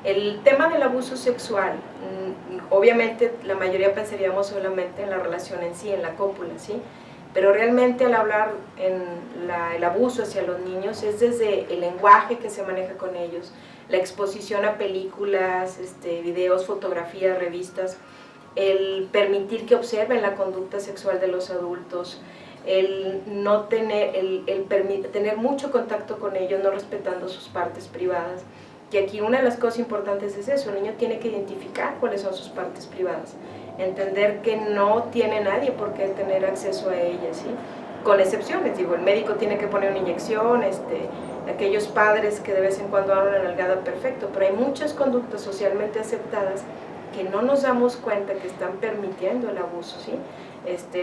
El tema del abuso sexual, obviamente la mayoría pensaríamos solamente en la relación en sí, en la cópula, ¿sí? Pero realmente al hablar en el abuso hacia los niños es desde el lenguaje que se maneja con ellos, la exposición a películas, videos, fotografías, revistas, el permitir que observen la conducta sexual de los adultos, el no tener, tener mucho contacto con ellos, no respetando sus partes privadas. Y aquí una de las cosas importantes es eso, el niño tiene que identificar cuáles son sus partes privadas, entender que no tiene nadie por qué tener acceso a ellas, ¿sí? Con excepciones, digo, el médico tiene que poner una inyección, aquellos padres que de vez en cuando dan una nalgada, perfecto, pero hay muchas conductas socialmente aceptadas que no nos damos cuenta que están permitiendo el abuso, ¿sí?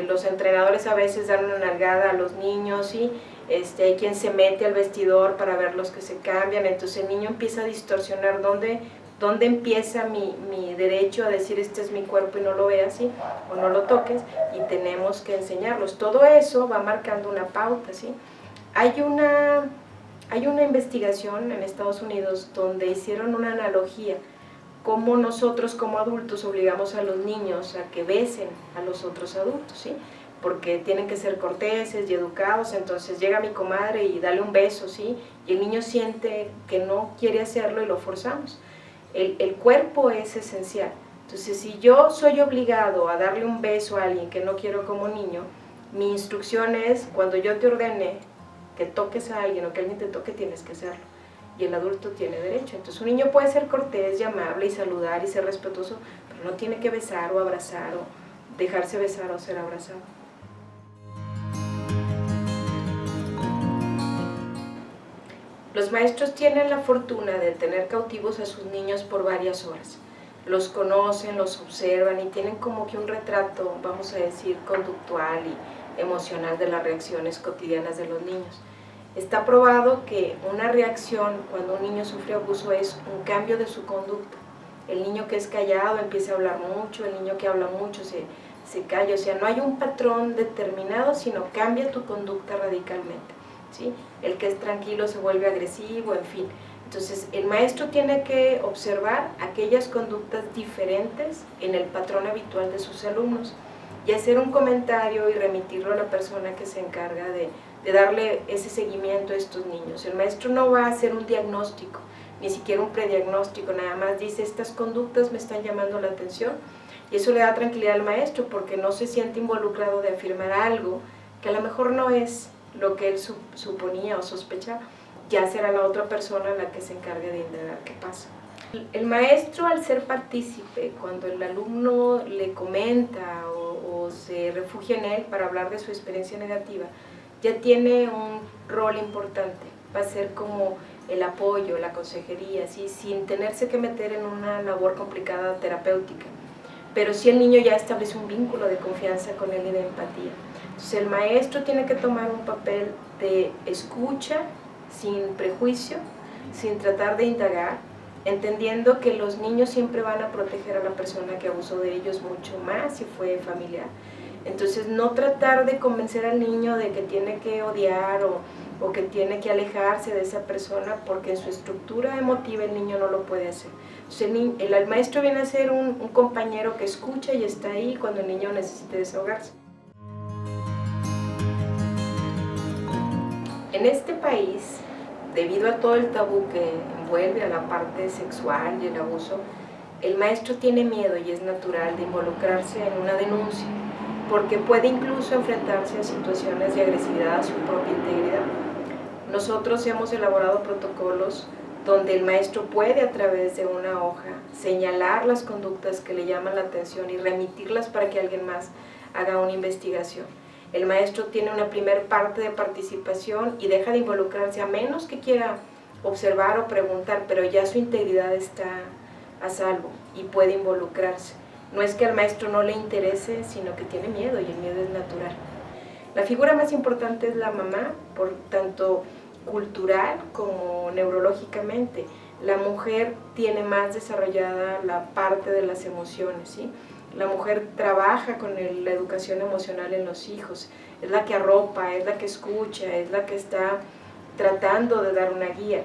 Los entrenadores a veces dan una nalgada a los niños, ¿sí? Hay quien se mete al vestidor para ver los que se cambian, entonces el niño empieza a distorsionar dónde empieza mi derecho a decir este es mi cuerpo y no lo veas, ¿sí? O no lo toques, y tenemos que enseñarlos. Todo eso va marcando una pauta, ¿sí? Hay una investigación en Estados Unidos donde hicieron una analogía cómo nosotros como adultos obligamos a los niños a que besen a los otros adultos, ¿sí? Porque tienen que ser corteses y educados, entonces llega mi comadre y dale un beso, ¿sí? Y el niño siente que no quiere hacerlo y lo forzamos. El cuerpo es esencial, entonces si yo soy obligado a darle un beso a alguien que no quiero como niño, mi instrucción es, cuando yo te ordene que toques a alguien o que alguien te toque, tienes que hacerlo. Y el adulto tiene derecho. Entonces un niño puede ser cortés y amable y saludar y ser respetuoso, pero no tiene que besar o abrazar o dejarse besar o ser abrazado. Los maestros tienen la fortuna de tener cautivos a sus niños por varias horas. Los conocen, los observan y tienen como que un retrato, vamos a decir, conductual y emocional de las reacciones cotidianas de los niños. Está probado que una reacción cuando un niño sufre abuso es un cambio de su conducta. El niño que es callado empieza a hablar mucho, el niño que habla mucho se calla, o sea, no hay un patrón determinado, sino cambia tu conducta radicalmente, ¿sí? El que es tranquilo se vuelve agresivo, en fin. Entonces, el maestro tiene que observar aquellas conductas diferentes en el patrón habitual de sus alumnos y hacer un comentario y remitirlo a la persona que se encarga de darle ese seguimiento a estos niños. El maestro no va a hacer un diagnóstico, ni siquiera un prediagnóstico, nada más dice estas conductas me están llamando la atención, y eso le da tranquilidad al maestro porque no se siente involucrado de afirmar algo que a lo mejor no es lo que él suponía o sospechaba. Ya será la otra persona la que se encargue de indagar qué pasa. El maestro, al ser partícipe, cuando el alumno le comenta o se refugia en él para hablar de su experiencia negativa, ya tiene un rol importante, va a ser como el apoyo, la consejería, ¿sí? Sin tenerse que meter en una labor complicada terapéutica, pero sí el niño ya establece un vínculo de confianza con él y de empatía. Entonces el maestro tiene que tomar un papel de escucha, sin prejuicio, sin tratar de indagar, entendiendo que los niños siempre van a proteger a la persona que abusó de ellos mucho más si fue familiar. Entonces no tratar de convencer al niño de que tiene que odiar o que tiene que alejarse de esa persona, porque en su estructura emotiva el niño no lo puede hacer. Entonces el maestro viene a ser un compañero que escucha y está ahí cuando el niño necesite desahogarse. En este país, debido a todo el tabú que envuelve a la parte sexual y el abuso, el maestro tiene miedo, y es natural, de involucrarse en una denuncia, porque puede incluso enfrentarse a situaciones de agresividad a su propia integridad. Nosotros hemos elaborado protocolos donde el maestro puede, a través de una hoja, señalar las conductas que le llaman la atención y remitirlas para que alguien más haga una investigación. El maestro tiene una primer parte de participación y deja de involucrarse a menos que quiera observar o preguntar, pero ya su integridad está a salvo y puede involucrarse. No es que al maestro no le interese, sino que tiene miedo, y el miedo es natural. La figura más importante es la mamá, por tanto cultural como neurológicamente. La mujer tiene más desarrollada la parte de las emociones, ¿sí? La mujer trabaja con la educación emocional en los hijos, es la que arropa, es la que escucha, es la que está tratando de dar una guía.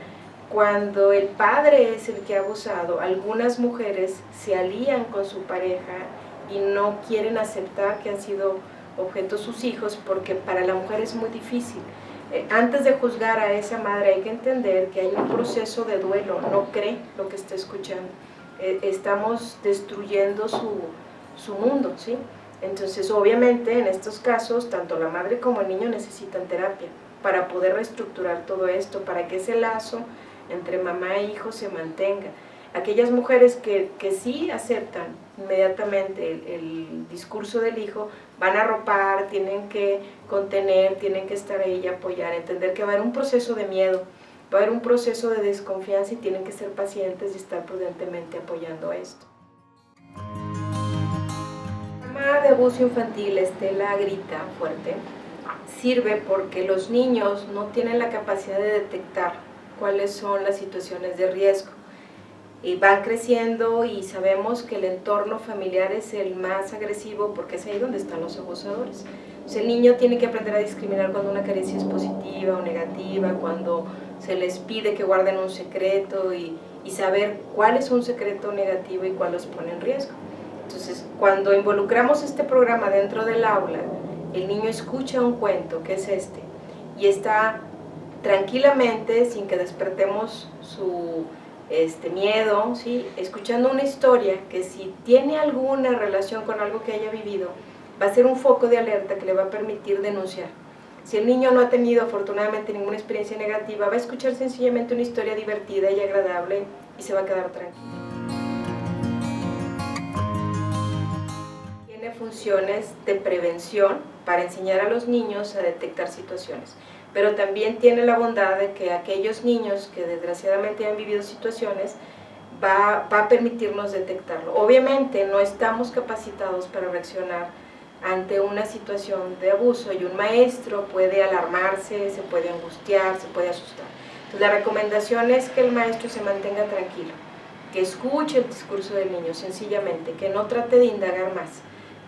Cuando el padre es el que ha abusado, algunas mujeres se alían con su pareja y no quieren aceptar que han sido objeto sus hijos, porque para la mujer es muy difícil. Antes de juzgar a esa madre hay que entender que hay un proceso de duelo, no cree lo que está escuchando. Estamos destruyendo su mundo, ¿sí? Entonces, obviamente, en estos casos, tanto la madre como el niño necesitan terapia para poder reestructurar todo esto, para que ese lazo entre mamá e hijo se mantenga. Aquellas mujeres que sí aceptan inmediatamente el discurso del hijo, van a arropar, tienen que contener, tienen que estar ahí y apoyar, entender que va a haber un proceso de miedo, va a haber un proceso de desconfianza y tienen que ser pacientes y estar prudentemente apoyando esto. La llamada de abuso infantil, Estela grita fuerte, sirve porque los niños no tienen la capacidad de detectar cuáles son las situaciones de riesgo. Y van creciendo y sabemos que el entorno familiar es el más agresivo porque es ahí donde están los abusadores. Entonces el niño tiene que aprender a discriminar cuando una carencia es positiva o negativa, cuando se les pide que guarden un secreto y saber cuál es un secreto negativo y cuál los pone en riesgo. Entonces, cuando involucramos este programa dentro del aula, el niño escucha un cuento, que es este, y está tranquilamente, sin que despertemos su miedo, ¿sí? Escuchando una historia que si tiene alguna relación con algo que haya vivido, va a ser un foco de alerta que le va a permitir denunciar. Si el niño no ha tenido afortunadamente ninguna experiencia negativa, va a escuchar sencillamente una historia divertida y agradable y se va a quedar tranquilo. Tiene funciones de prevención para enseñar a los niños a detectar situaciones, pero también tiene la bondad de que aquellos niños que desgraciadamente han vivido situaciones va a permitirnos detectarlo. Obviamente no estamos capacitados para reaccionar ante una situación de abuso y un maestro puede alarmarse, se puede angustiar, se puede asustar. Entonces la recomendación es que el maestro se mantenga tranquilo, que escuche el discurso del niño sencillamente, que no trate de indagar más,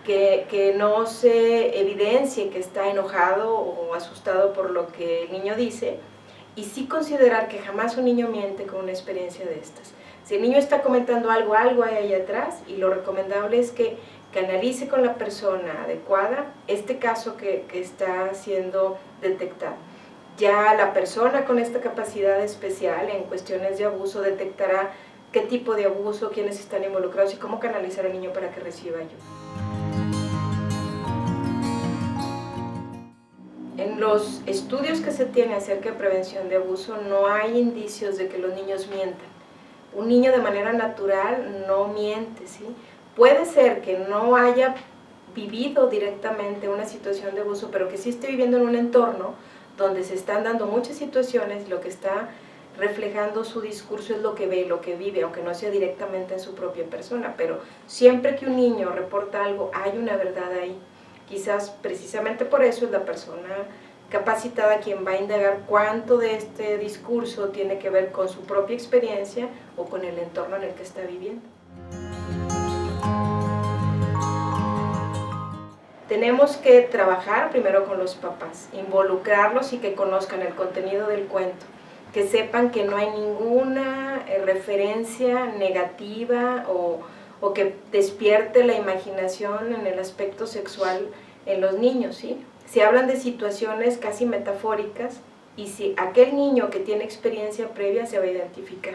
que no se evidencie que está enojado o asustado por lo que el niño dice, y sí considerar que jamás un niño miente con una experiencia de estas. Si el niño está comentando algo hay ahí atrás, y lo recomendable es que analice con la persona adecuada este caso que está siendo detectado. Ya la persona con esta capacidad especial en cuestiones de abuso detectará qué tipo de abuso, quiénes están involucrados y cómo canalizar al niño para que reciba ayuda. En los estudios que se tienen acerca de prevención de abuso no hay indicios de que los niños mientan. Un niño de manera natural no miente, ¿sí? Puede ser que no haya vivido directamente una situación de abuso, pero que sí esté viviendo en un entorno donde se están dando muchas situaciones, lo que está reflejando su discurso es lo que ve, lo que vive, aunque no sea directamente en su propia persona, pero siempre que un niño reporta algo, hay una verdad ahí. Quizás precisamente por eso es la persona capacitada quien va a indagar cuánto de este discurso tiene que ver con su propia experiencia o con el entorno en el que está viviendo. Tenemos que trabajar primero con los papás, involucrarlos y que conozcan el contenido del cuento, que sepan que no hay ninguna referencia negativa o que despierte la imaginación en el aspecto sexual en los niños, ¿sí? Se hablan de situaciones casi metafóricas y si aquel niño que tiene experiencia previa se va a identificar,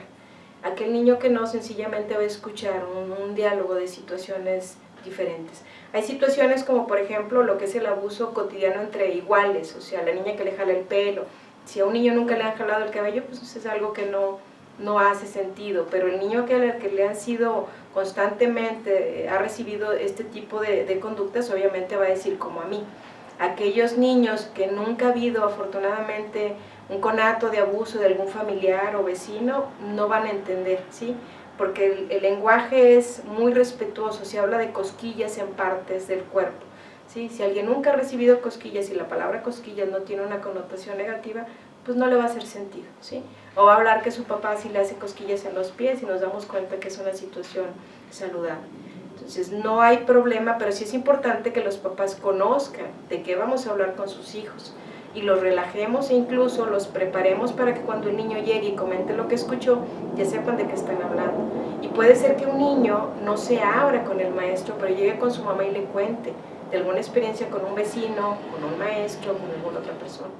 aquel niño que no sencillamente va a escuchar un diálogo de situaciones diferentes. Hay situaciones como por ejemplo lo que es el abuso cotidiano entre iguales, o sea, la niña que le jala el pelo. Si a un niño nunca le han jalado el cabello, pues es algo que no hace sentido, pero el niño que le han sido constantemente, ha recibido este tipo de conductas, obviamente va a decir como a mí. Aquellos niños que nunca ha habido afortunadamente un conato de abuso de algún familiar o vecino, no van a entender, ¿sí? Porque el lenguaje es muy respetuoso, se habla de cosquillas en partes del cuerpo, ¿sí? Si alguien nunca ha recibido cosquillas y la palabra cosquillas no tiene una connotación negativa, pues no le va a hacer sentido, ¿sí? O va a hablar que su papá sí le hace cosquillas en los pies y nos damos cuenta que es una situación saludable. Entonces no hay problema, pero sí es importante que los papás conozcan de qué vamos a hablar con sus hijos. y los relajemos e incluso los preparemos para que cuando el niño llegue y comente lo que escuchó, ya sepan de qué están hablando. Y puede ser que un niño no se abra con el maestro, pero llegue con su mamá y le cuente de alguna experiencia con un vecino, con un maestro, con alguna otra persona.